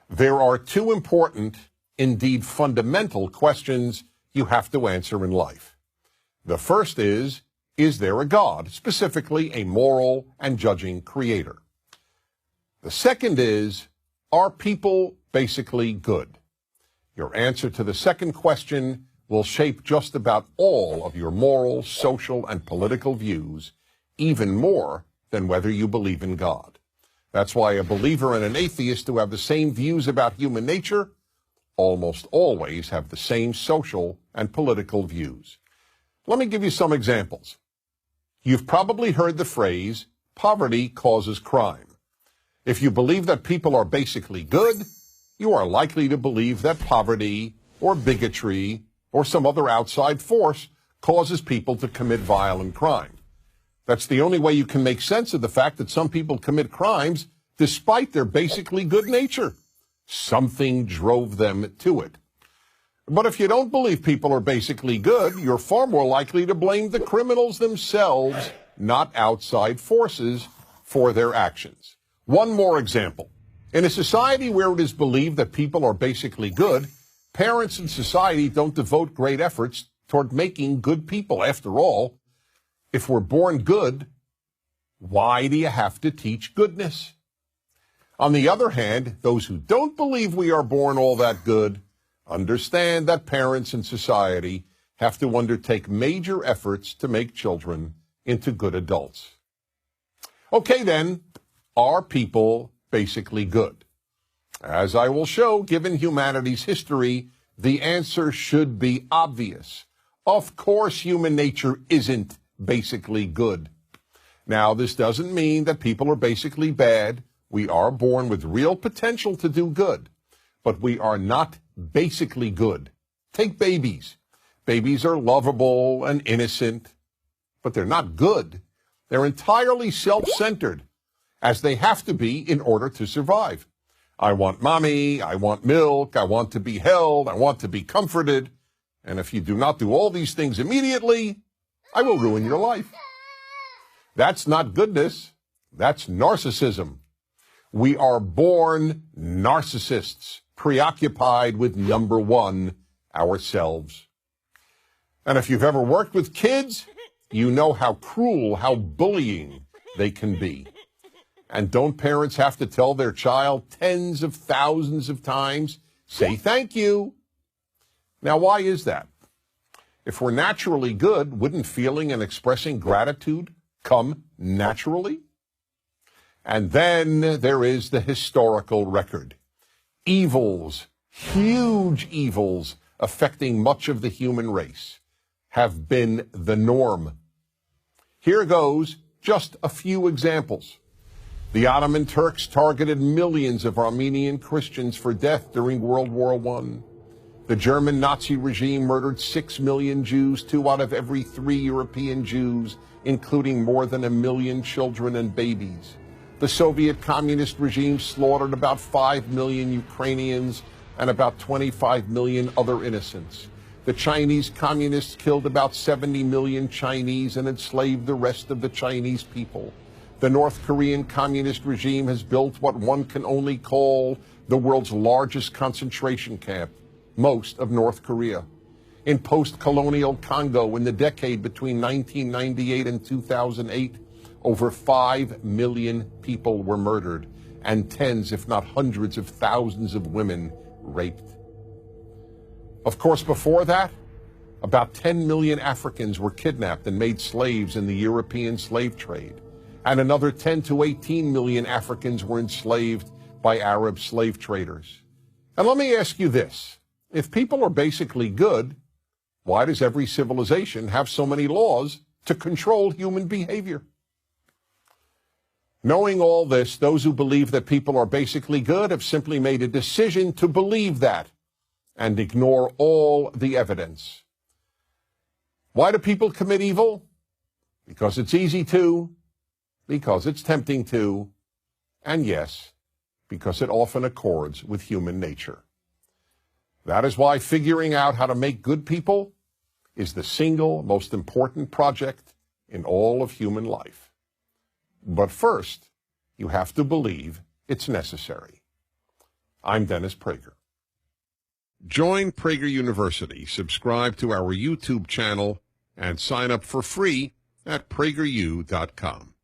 There are two important, indeed fundamental questions you have to answer in life. The first is there a God, specifically a moral and judging creator? The second is, are people basically good? Your answer to the second question will shape just about all of your moral, social, and political views, even more than whether you believe in God. That's why a believer and an atheist who have the same views about human nature almost always have the same social and political views. Let me give you some examples. You've probably heard the phrase, poverty causes crime. If you believe that people are basically good, you are likely to believe that poverty or bigotry or some other outside force causes people to commit violent crime. That's the only way you can make sense of the fact that some people commit crimes despite their basically good nature. Something drove them to it. But if you don't believe people are basically good, you're far more likely to blame the criminals themselves, not outside forces, for their actions. One more example. In a society where it is believed that people are basically good, parents in society don't devote great efforts toward making good people. After all, if we're born good, why do you have to teach goodness? On the other hand, those who don't believe we are born all that good understand that parents in society have to undertake major efforts to make children into good adults. Okay then, are people basically good? As I will show, given humanity's history, the answer should be obvious. Of course, human nature isn't basically good. Now, this doesn't mean that people are basically bad. We are born with real potential to do good, but we are not basically good. Take babies. Babies are lovable and innocent, but they're not good. They're entirely self-centered, as they have to be in order to survive. I want mommy, I want milk, I want to be held, I want to be comforted. And if you do not do all these things immediately, I will ruin your life. That's not goodness. That's narcissism. We are born narcissists, preoccupied with number one, ourselves. And if you've ever worked with kids, you know how cruel, how bullying they can be. And don't parents have to tell their child tens of thousands of times, say thank you? Now, why is that? If we're naturally good, wouldn't feeling and expressing gratitude come naturally? And then there is the historical record. Evils, huge evils affecting much of the human race have been the norm. Here goes just a few examples. The Ottoman Turks targeted millions of Armenian Christians for death during World War I. The German Nazi regime murdered 6 million Jews, 2 out of every 3 European Jews, including more than 1 million children and babies. The Soviet communist regime slaughtered about 5 million Ukrainians and about 25 million other innocents. The Chinese communists killed about 70 million Chinese and enslaved the rest of the Chinese people. The North Korean communist regime has built what one can only call the world's largest concentration camp, most of North Korea. In post-colonial Congo in the decade between 1998 and 2008, over 5 million people were murdered and tens, if not hundreds of thousands of women raped. Of course, before that, about 10 million Africans were kidnapped and made slaves in the European slave trade, and another 10 to 18 million Africans were enslaved by Arab slave traders. And let me ask you this. If people are basically good, why does every civilization have so many laws to control human behavior? Knowing all this, those who believe that people are basically good have simply made a decision to believe that and ignore all the evidence. Why do people commit evil? Because it's easy to, because it's tempting to, and yes, because it often accords with human nature. That is why figuring out how to make good people is the single most important project in all of human life. But first, you have to believe it's necessary. I'm Dennis Prager. Join Prager University, subscribe to our YouTube channel, and sign up for free at prageru.com.